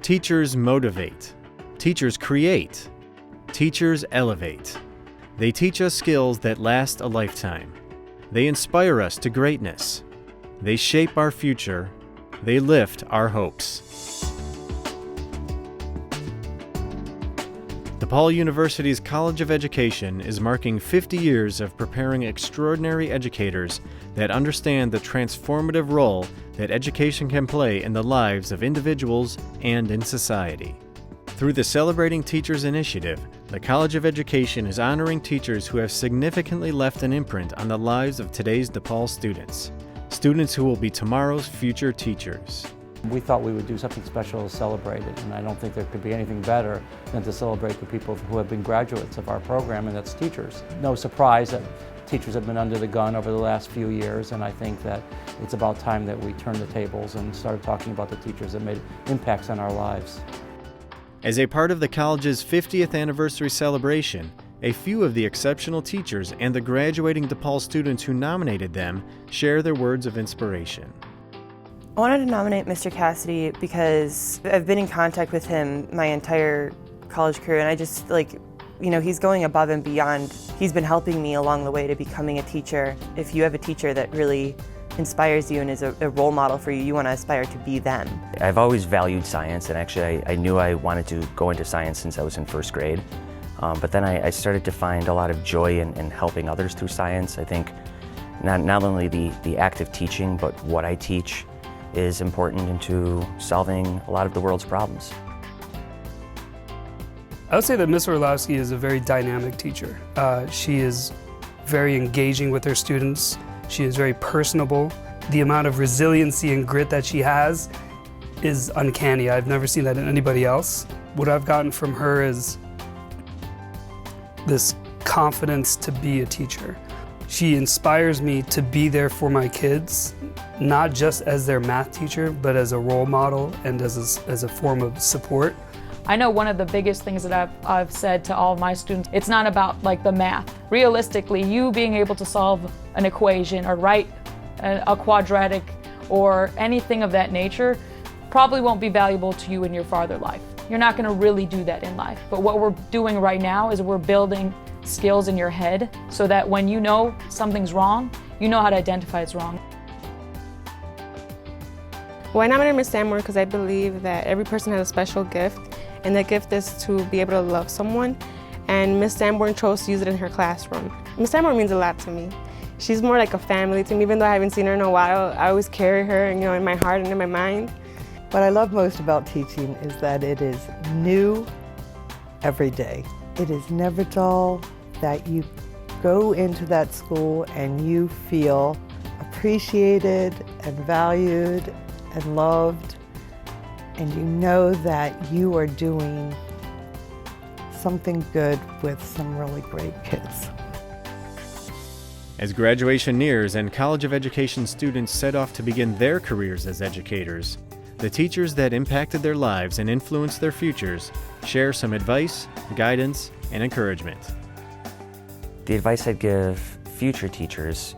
Teachers motivate. Teachers create. Teachers elevate. They teach us skills that last a lifetime. They inspire us to greatness. They shape our future. They lift our hopes. DePaul University's College of Education is marking 50 years of preparing extraordinary educators that understand the transformative role that education can play in the lives of individuals and in society. Through the Celebrating Teachers initiative, the College of Education is honoring teachers who have significantly left an imprint on the lives of today's DePaul students. Students who will be tomorrow's future teachers. We thought we would do something special to celebrate it, and I don't think there could be anything better than to celebrate the people who have been graduates of our program, and that's teachers. No surprise that teachers have been under the gun over the last few years, and I think that it's about time that we turn the tables and start talking about the teachers that made impacts on our lives. As a part of the college's 50th anniversary celebration, a few of the exceptional teachers and the graduating DePaul students who nominated them share their words of inspiration. I wanted to nominate Mr. Cassidy because I've been in contact with him my entire college career, and I just he's going above and beyond. He's been helping me along the way to becoming a teacher. If you have a teacher that really inspires you and is a role model for you, you want to aspire to be them. I've always valued science, and actually I knew I wanted to go into science since I was in first grade. But then I started to find a lot of joy in helping others through science. I think not only the act of teaching, but what I teach is important into solving a lot of the world's problems. I would say that Ms. Orlowski is a very dynamic teacher. She is very engaging with her students. She is very personable. The amount of resiliency and grit that she has is uncanny. I've never seen that in anybody else. What I've gotten from her is this confidence to be a teacher. She inspires me to be there for my kids, not just as their math teacher, but as a role model and as a form of support. I know one of the biggest things that I've said to all of my students, it's not about the math. Realistically, you being able to solve an equation or write a quadratic or anything of that nature probably won't be valuable to you in your farther life. You're not going to really do that in life. But what we're doing right now is we're building skills in your head so that when you know something's wrong, you know how to identify it's wrong. Well, I nominated Ms. Sanborn because I believe that every person has a special gift, and that gift is to be able to love someone. And Ms. Sanborn chose to use it in her classroom. Ms. Sanborn means a lot to me. She's more like a family to me. Even though I haven't seen her in a while, I always carry her, in my heart and in my mind. What I love most about teaching is that it is new every day. It is never dull, that you go into that school and you feel appreciated and valued and loved, and you know that you are doing something good with some really great kids. As graduation nears and College of Education students set off to begin their careers as educators, the teachers that impacted their lives and influenced their futures share some advice, guidance, and encouragement. The advice I'd give future teachers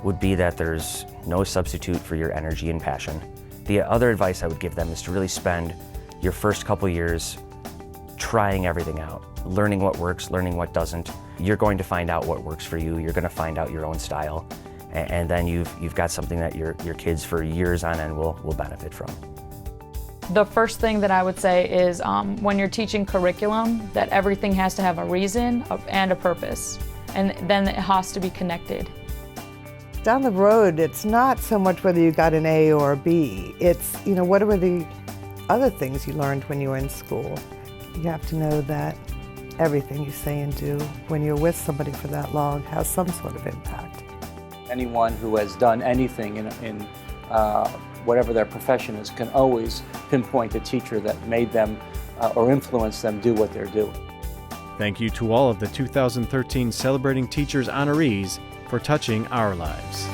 would be that there's no substitute for your energy and passion. The other advice I would give them is to really spend your first couple years trying everything out, learning what works, learning what doesn't. You're going to find out what works for you. You're going to find out your own style, and then you've got something that your kids for years on end will benefit from. The first thing that I would say is when you're teaching curriculum, that everything has to have a reason and a purpose, and then it has to be connected. Down the road, it's not so much whether you got an A or a B. It's, what were the other things you learned when you were in school? You have to know that everything you say and do when you're with somebody for that long has some sort of impact. Anyone who has done anything in whatever their profession is can always pinpoint a teacher that made them or influenced them do what they're doing. Thank you to all of the 2013 Celebrating Teachers honorees for touching our lives.